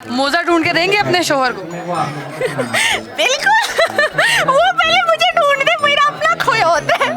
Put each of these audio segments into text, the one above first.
मोजा ढूंढ के देंगे अपने शोहर को? बिल्कुल। वो पहले मुझे ढूंढते, मेरा अपना खोया होता है।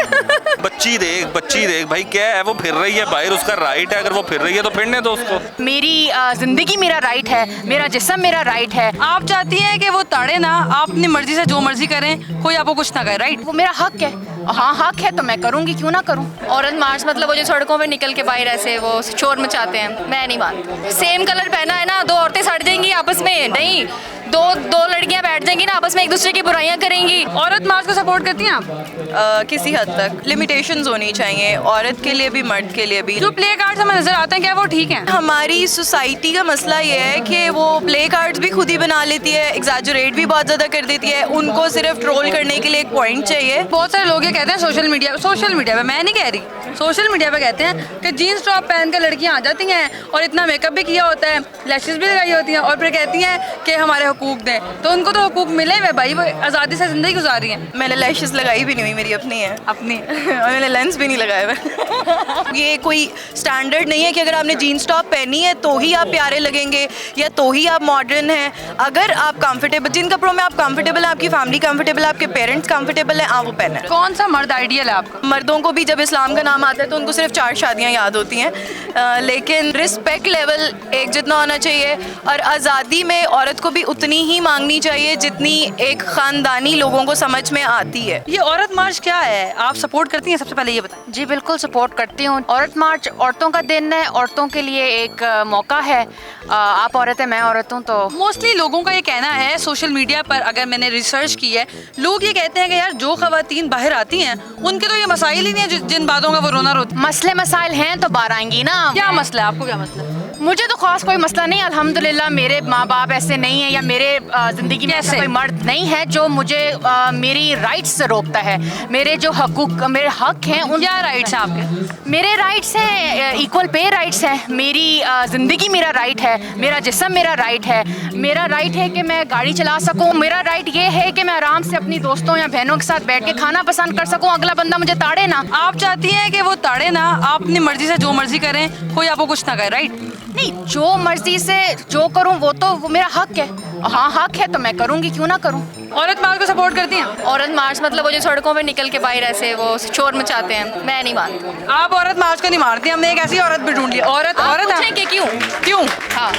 बच्ची देख भाई, क्या है वो फिर रही है बाहर, उसका राइट है, अगर वो फिर रही है तो फिरने दो उसको। मेरी जिंदगी मेरा राइट है, मेरा जिस्म मेरा राइट है। आप चाहती हैं कि वो ताड़े ना, आप अपनी मर्जी से जो मर्जी करें, कोई आपको कुछ ना करे, राइट? वो मेरा हक है, हाँ हक है तो मैं करूँगी, क्यों ना करूँ। औरत मार्च मतलब वो जो सड़कों पे निकल के बाहर ऐसे वो शोर मचाते हैं, मैं नहीं मानती। सेम कलर पहना है ना, दो औरतें सड़ जाएंगी आपस में, नहीं दो लड़कियां बैठ जाएंगी ना आपस में, एक दूसरे की बुराइयां करेंगी। औरत मार्च को सपोर्ट करती हैं आप? किसी हद तक लिमिटेशंस होनी चाहिए, औरत के लिए भी मर्द के लिए भी। जो प्ले कार्ड्स हमें नजर आते हैं, क्या वो ठीक हैं? हमारी सोसाइटी का मसला ये है कि वो प्ले कार्ड्स भी खुद ही बना लेती है, एग्जैजरेट भी बहुत ज़्यादा कर देती है, उनको सिर्फ ट्रोल करने के लिए एक पॉइंट चाहिए। बहुत सारे लोग ये कहते हैं सोशल मीडिया पे, मैं नहीं कह रही, सोशल मीडिया पे कहते हैं कि जीन्स टॉप पहन के लड़कियां आ जाती हैं और इतना मेकअप भी किया होता है, लैशेस भी लगाई होती हैं, और फिर कहती हैं कि हमारे हुकूक दें। तो उनको तो हुकूक मिले हुए भाई, वो आज़ादी से ज़िंदगी गुजार रही हैं। मैंने लैशेस लगाई भी नहीं हुई, मेरी अपनी है अपनी और मैंने लेंस भी नहीं लगाया हुआ। ये कोई स्टैंडर्ड नहीं है कि अगर आपने जीन्स टॉप पहनी है तो ही आप प्यारे लगेंगे या तो ही आप मॉडर्न हैं। अगर आप कंफर्टेबल, जिन कपड़ों में आप कंफर्टेबल हैं, आपकी फैमिली कंफर्टेबल है, आपके पेरेंट्स कंफर्टेबल हैं, आप वो पहने। कौन सा मर्द आइडियल है आपका? मर्दों को भी जब इस्लाम का नाम आता है तो उनको सिर्फ 4 शादियाँ याद होती हैं, लेकिन रिस्पेक्ट लेवल एक जितना होना चाहिए, और आज़ादी में औरत को भी उतनी ही मांगनी चाहिए जितनी एक ख़ानदानी लोगों को समझ में आती है। ये औरत मार्च क्या है, आप सपोर्ट करती हैं? सबसे पहले ये बताएं। जी बिल्कुल सपोर्ट करती हूँ। औरत मार्च औरतों का दिन है, औरतों के लिए एक मौका है। आप औरत है, मैं औरत हूँ, तो मोस्टली लोगों का ये कहना है, सोशल मीडिया पर अगर मैंने रिसर्च की है, लोग ये कहते हैं कि यार जो खवातीन बाहर आती हैं उनके तो ये मसाइल ही नहीं है जिन बातों का वो रोना रोती। मसले मसाइल हैं तो बाहर आएंगी ना। क्या मसला है आपको, क्या मसला है? मुझे तो खास कोई मसला नहीं, अल्हम्दुलिल्लाह मेरे माँ बाप ऐसे नहीं है, या मेरे ज़िंदगी में ऐसा कोई मर्द नहीं है जो मुझे मेरी राइट्स से रोकता है। मेरे जो मेरे हक हैं, उन क्या राइट्स हैं आपके? मेरे राइट्स हैं, इक्वल पे राइट्स हैं, मेरी ज़िंदगी मेरा राइट है, मेरा जिस्म मेरा राइट है, मेरा राइट है कि मैं गाड़ी चला सकूँ, मेरा राइट ये है कि मैं आराम से अपनी दोस्तों या बहनों के साथ बैठ के खाना पसंद कर सकूँ, अगला बंदा मुझे ताड़े ना। आप चाहती हैं कि वो ताड़े ना, आप अपनी मर्जी से जो मर्जी करें, कोई आपको कुछ ना करे, राइट? नहीं, जो मर्जी से जो करूँ वो मेरा हक है, हाँ हक है तो मैं करूँगी, क्यों ना करूँ। औरत मार्च को सपोर्ट करती हैं? औरत मार्च मतलब वो जो सड़कों पे निकल के बाहर ऐसे वो शोर मचाते हैं, मैं नहीं मानती। आप औरत मार्च को नहीं मारती, हमने एक ऐसी औरत भी ढूंढ ली। औरत पूछें कि क्यों? हाँ,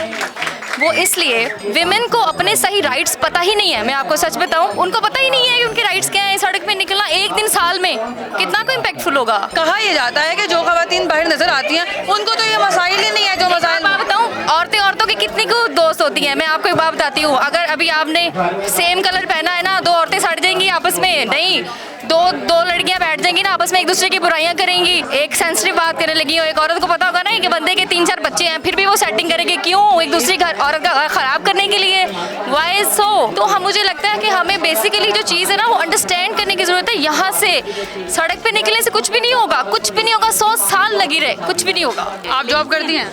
वो इसलिए विमेन को अपने सही राइट्स पता ही नहीं है। मैं आपको सच बताऊं, उनको पता ही नहीं है कि उनके राइट्स क्या है। सड़क पे निकलना एक दिन साल में कितना को इम्पैक्टफुल होगा। कहा यह जाता है कि जो खवातीन बाहर नजर आती हैं उनको तो ये मसाइल ही नहीं है जो मसाइल। मैं बताऊं, औरतों की कितनी को दोस्त होती हैं। मैं आपको एक बात बताती हूँ, अगर अभी आपने सेम कलर पहना है ना, दो औरतें सड़ जाएंगी आपस में, नहीं दो लड़कियां बैठ जाएंगी ना आपस में, एक दूसरे की बुराइयां करेंगी। एक सेंसिटिव बात करने लगी हो, एक औरत को पता होगा ना कि बंदे के 3-4 बच्चे हैं, फिर भी वो सेटिंग करेगी, क्यों? एक दूसरी औरत का खराब करने के लिए। वाई सो? तो हम, मुझे लगता है कि हमें बेसिकली जो चीज़ है ना वो अंडरस्टैंड करने की जरूरत है। यहाँ से सड़क पे निकलने से कुछ भी नहीं होगा, कुछ भी नहीं होगा, 100 साल लगी रहे, कुछ भी नहीं होगा। आप जॉब करती हैं?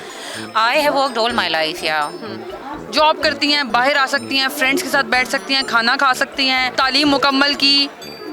I have worked all my life, या जॉब करती हैं, बाहर आ सकती हैं, फ्रेंड्स के साथ बैठ सकती हैं, खाना खा सकती हैं, तालीम मुकम्मल की,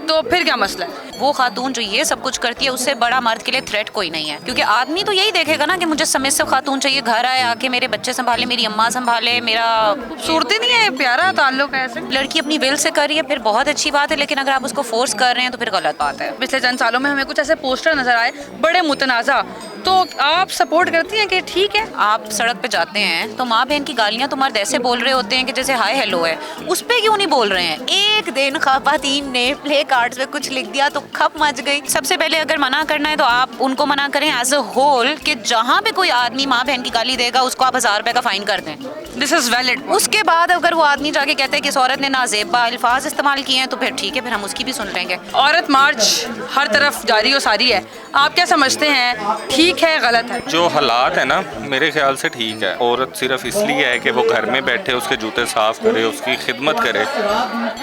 तो फिर क्या मसला है? वो खातून जो ये सब कुछ करती है उससे बड़ा मर्द के लिए थ्रेट कोई नहीं है, क्योंकि आदमी तो यही देखेगा ना कि मुझे सबमिसिव खातून चाहिए, घर आए, आके मेरे बच्चे संभाले, मेरी अम्मा संभाले, मेरा खूबसूरती नहीं है, प्यारा ताल्लुक है ऐसे। लड़की अपनी विल से कर रही है फिर बहुत अच्छी बात है, लेकिन अगर आप उसको फोर्स कर रहे हैं तो फिर गलत बात है। पिछले चंद सालों में हमें कुछ ऐसे पोस्टर नजर आए बड़े मुतनाज़ा, तो आप सपोर्ट करती हैं कि ठीक है? आप सड़क पे जाते हैं तो माँ बहन की गालियाँ तो मर्द ऐसे बोल रहे होते हैं कि जैसे हाय हेलो है, उस पर क्यों नहीं बोल रहे हैं? एक दिन खवातीन ने प्ले कार्ड्स में कुछ लिख दिया तो खप मच गई। सबसे पहले अगर मना करना है तो आप उनको मना करें एज अ होल, कि जहाँ पे कोई आदमी माँ बहन की गाली देगा उसको आप 1000 रुपए का फाइन कर दें। This is valid. उसके बाद अगर वो आदमी जाके कहते हैं कि इस औरत ने नाजेबा अल्फाज इस्तेमाल किए हैं तो फिर ठीक है, फिर हम उसकी भी सुन लेंगे। औरत मार्च हर तरफ जारी और सारी है, आप क्या समझते हैं, ठीक है गलत है? जो हालात है ना, मेरे ख्याल से ठीक है। औरत सिर्फ इसलिए है कि वो घर में बैठे उसके जूते साफ करे, उसकी खिदमत करे।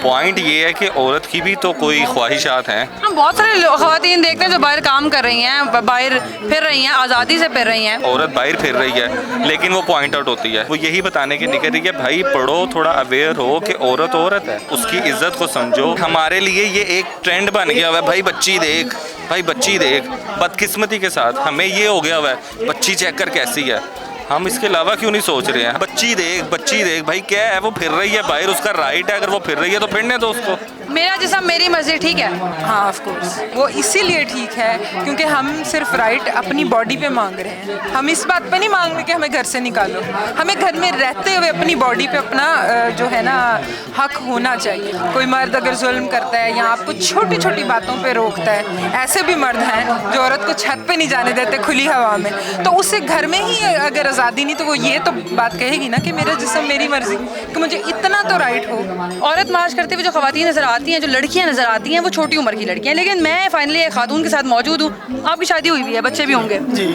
पॉइंट ये है कि औरत की भी तो कोई ख्वाहिशात हैं। हम बहुत सारे ख़वातीन देखते हैं जो बाहर काम कर रही हैं, बाहर फिर रही हैं, आज़ादी से फिर रही हैं। औरत बाहर फिर रही है लेकिन वो पॉइंट आउट होती है, वो यही बताने की निकल रही है भाई पढ़ो, थोड़ा अवेयर हो कि औरत औरत है, उसकी इज्जत को समझो। हमारे लिए ये एक ट्रेंड बन गया हुआ है, भाई बच्ची देख, भाई बच्ची देख। बदकिस्मती के साथ हमें ये हो गया हुआ है, बच्ची चेक कर कैसी है। हम इसके अलावा क्यों नहीं सोच रहे हैं? बच्ची देख भाई, क्या है, वो फिर रही है बाहर, उसका राइट है, अगर वो फिर रही है तो फिरने दो उसको। मेरा जिस्म मेरी मर्जी, ठीक है। हाँ ऑफ कोर्स, वो इसीलिए ठीक है क्योंकि हम सिर्फ राइट अपनी बॉडी पे मांग रहे हैं। हम इस बात पे नहीं मांग रहे कि हमें घर से निकालो। हमें घर में रहते हुए अपनी बॉडी पे अपना जो है ना हक होना चाहिए। कोई मर्द अगर जुल्म करता है या आपको छोटी छोटी बातों पे रोकता है, ऐसे भी मर्द हैं जो औरत को छत पे नहीं जाने देते खुली हवा में, तो उससे घर में ही अगर आज़ादी नहीं तो वो ये तो बात कहेगी ना कि मेरा जिस्म मेरी मर्जी, कि मुझे इतना तो राइट हो। औरत मार्च करते हुए जो खवातीन नज़र आती हैं, जो लड़कियां नज़र आती हैं, वो छोटी उम्र की लड़कियां, लेकिन मैं फाइनली एक खातून के साथ मौजूद हूँ। आपकी शादी हुई भी है, बच्चे भी होंगे जी।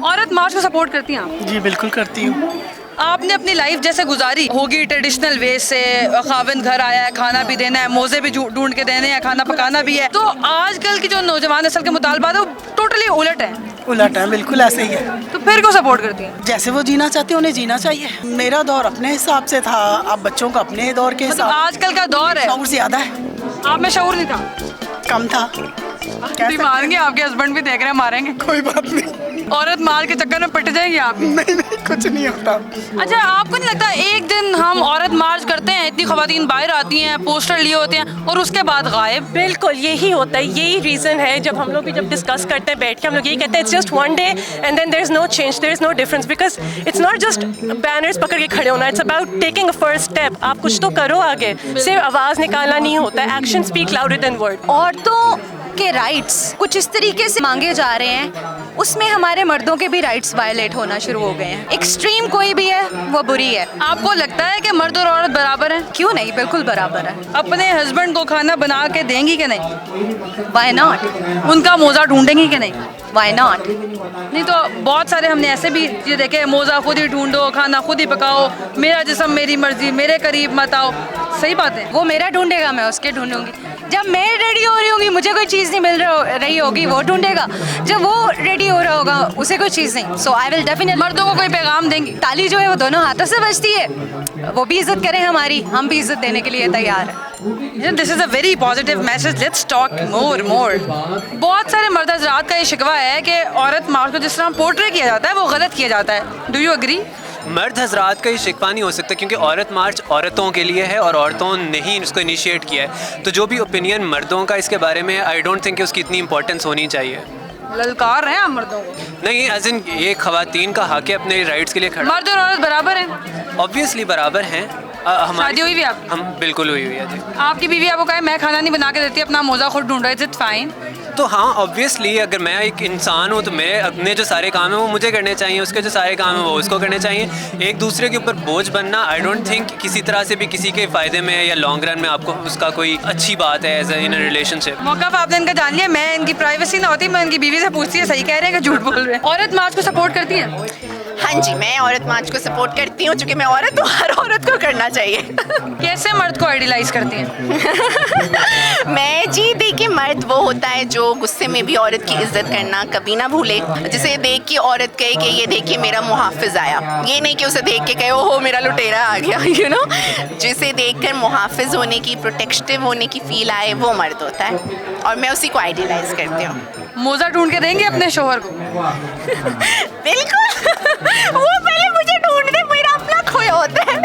औरत मार्च को सपोर्ट करती हैं आप? जी बिल्कुल करती हूँ। आपने अपनी लाइफ जैसे गुजारी होगी ट्रेडिशनल वे से, खाविंद घर आया है, खाना भी देना है, मोजे भी ढूंढ के देने हैं, खाना पकाना भी है, तो आजकल की जो नौजवान नस्ल के मुतालबात है वो टोटली उलट है। उलट है, बिल्कुल ऐसे ही है। तो फिर क्यों सपोर्ट करती हैं? जैसे वो जीना चाहते हैं उन्हें जीना चाहिए। मेरा दौर अपने हिसाब से था, अब बच्चों का अपने दौर के मतलब हिसाब। आजकल का दौर है, शऊर ज्यादा है, आप में शऊर नहीं था? कम था। मारेंगे, आपके हस्बैंड भी देख रहे हैं, मारेंगे। कोई बात नहीं, औरत मार के चक्कर में पिट जाएगी आप। नहीं कुछ नहीं होता। अच्छा, आपको नहीं लगता एक दिन हम औरत मार्च करते हैं, इतनी खवातीन बाहर आती हैं, पोस्टर लिए होते हैं और उसके बाद गायब? बिल्कुल यही होता है, यही रीज़न है। जब हम लोग भी जब डिस्कस करते हैं बैठ के, हम लोग यही कहते हैं it's just one day and then there is no change, there is no difference, because it's not just banners पकड़ के खड़े होना, it's about taking a first step. आप कुछ तो करो आगे, सिर्फ आवाज़ निकालना नहीं होता, action speak louder than word. औरतों के राइट्स कुछ इस तरीके से मांगे जा रहे हैं, उसमें हमारे मर्दों के भी राइट्स वायलेट होना शुरू हो गए हैं। एक्सट्रीम कोई भी है वो बुरी है। आपको लगता है कि मर्द और औरत बराबर हैं? क्यों नहीं, बिल्कुल बराबर है। अपने हस्बैंड को खाना बना के देंगी कि नहीं? Why not? उनका मोजा ढूंढेंगी कि नहीं? Why not? नहीं तो बहुत सारे हमने ऐसे भी ये देखे, मोजा खुद ही ढूंढो, खाना खुद ही पकाओ, मेरा जिस्म मेरी मर्जी, मेरे करीब मत आओ। सही बात है। वो मेरा ढूंढेगा, मैं उसके ढूंढूंगी। जब मैं रेडी हो रही होगी, मुझे कोई चीज़ नहीं मिल रही होगी, वो ढूंढेगा। जब वो रेडी हो रहा होगा, उसे कोई चीज़ नहीं। सो आई विल डेफिनेटली। मर्दों को कोई पैगाम देंगी? ताली जो है वो दोनों हाथों से बजती है, वो भी इज्जत करें हमारी, हम भी इज्जत देने के लिए तैयार हैं। This is a very positive message, let's talk more. बहुत सारे मर्द हजरात का ये शिकवा है कि औरत मार्च को जिस तरह पोर्ट्रे किया जाता है वो गलत किया जाता है। Do you agree? मर्द हजरात का ये शिकवा नहीं हो सकता क्योंकि औरत मार्च औरतों के लिए है और औरतों ने ही इसको इनिशिएट किया है। तो जो भी ओपिनियन मर्दों का इसके बारे में, आई डोंट थिंक कि उसकी इतनी इंपॉर्टेंस होनी चाहिए। ललकार रहे हैं आप मर्दों को? नहीं, एज इन ये खवातीन का हक है अपने राइट्स के लिए खड़ा। मर्द और औरत बराबर हैं? ऑब्वियसली बराबर हैं। शादी हुई भी आप? हम बिल्कुल हुई है जी। आपकी बीवी आपको कहे मैं खाना नहीं बना के देती, अपना मोजा खुद ढूंढ रहा है, इज इट फाइन? तो हाँ, ऑब्वियसली अगर मैं एक इंसान हूँ तो मेरे अपने जो सारे काम हैं वो मुझे करने चाहिए, उसके जो सारे काम हैं वो उसको करने चाहिए। एक दूसरे के ऊपर बोझ बनना आई डोंट थिंक किसी तरह से भी किसी के फ़ायदे में या लॉन्ग रन में आपको उसका कोई अच्छी बात है एज इन रिलेशनशिप। मौका पर आपने इनका जान लिया, मैं इनकी प्राइवेसी ना होती, मैं इनकी बीवी से पूछती है सही कह रहे हैं कि झूठ बोल रहे हैं। औरत मार्च को सपोर्ट करती है? हाँ जी, मैं औरत मार्च को सपोर्ट करती हूँ, चूँकि मैं औरत हूँ, हर औरत को करना चाहिए। कैसे मर्द को आइडियलाइज करती हैं? मैं जी, देखिए मर्द वो होता है जो गुस्से में भी औरत की इज्जत करना कभी ना भूले। जिसे देख के औरत कहे कि ये देखिए मेरा मुहाफिज आया, ये नहीं कि उसे देख के कहे ओहो मेरा लुटेरा आ गया, यू नो। जिसे देखकर मुहाफिज होने की, प्रोटेक्टिव होने की फील आए, वो मर्द होता है और मैं उसी को आइडियलाइज करती हूँ। मोजा ढूंढ के देंगे अपने शोहर को? बिल्कुल। वो पहले मुझे ढूंढने, मेरा अपना खोया होता है।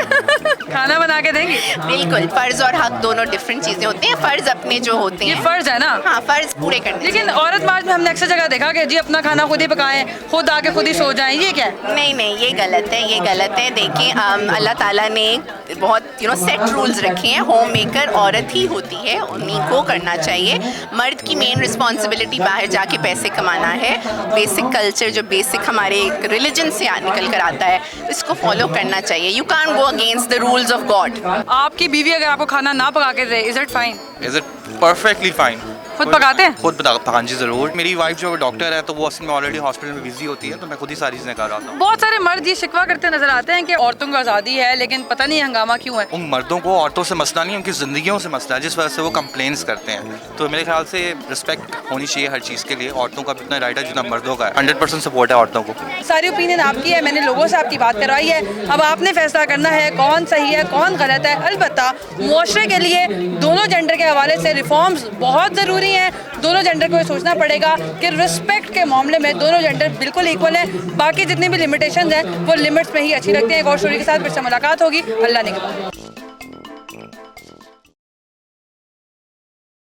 खाना बना के देंगे? बिल्कुल। फर्ज और हक दोनों डिफरेंट चीजें होती हैं। फर्ज अपने जो होते हैं, ये फर्ज है ना? हाँ, फर्ज पूरे करने। लेकिन औरत मार्च में हमने अक्सर जगह देखा कि जी अपना खाना खुद ही पकाएं, खुद आके खुद ही सो जाएं, ये क्या है? नहीं नहीं, ये गलत है, ये गलत है। देखिए अल्लाह ताला ने बहुत सेट रूल्स रखे हैं। होम मेकर औरत ही होती है, उन्हीं को करना चाहिए। मर्द की मेन रिस्पॉन्सिबिलिटी बाहर जाके पैसे कमाना है। बेसिक कल्चर जो बेसिक हमारे रिलीजन से निकल कर आता है, इसको फॉलो करना चाहिए। You can't go against the rules of God. आपकी बीवी अगर आपको खाना ना पका के दे, is it fine? Is it perfectly fine? खुद पकाते हैं? खुद हाँ जी ज़रूर। मेरी वाइफ जो डॉक्टर है तो वो असल में ऑलरेडी हॉस्पिटल में बिजी होती है, तो मैं खुद ही सारी चीज़ें कर रहा हूँ। बहुत सारे मर्द ये शिकवा करते नजर आते हैं कि औरतों को आज़ादी है, लेकिन पता नहीं हंगामा क्यों है। उन मर्दों को औरतों से मसला नहीं, उनकी ज़िंदगियों से मसला है, जिस वजह से वो कंप्लेंट्स करते हैं। तो मेरे ख्याल से रिस्पेक्ट होनी चाहिए हर चीज़ के लिए। औरतों का भी इतना राइट है जितना मर्दों का है। 100% सपोर्ट है औरतों को। सारी ओपिनियन आपकी है, मैंने लोगों से आपकी बात करवाई है, अब आपने फैसला करना है कौन सही है कौन गलत है। अलबत्ता मुआशरे के लिए दोनों जेंडर के हवाले से रिफॉर्म्स बहुत ज़रूरी नहीं है। दोनों जेंडर को ये सोचना पड़ेगा कि रिस्पेक्ट के मामले में दोनों जेंडर बिल्कुल इक्वल है। बाकी जितनी भी लिमिटेशन हैं वो लिमिट्स में ही अच्छी लगती हैं। एक और स्टोरी के साथ फिर से मुलाकात होगी। अल्लाह ने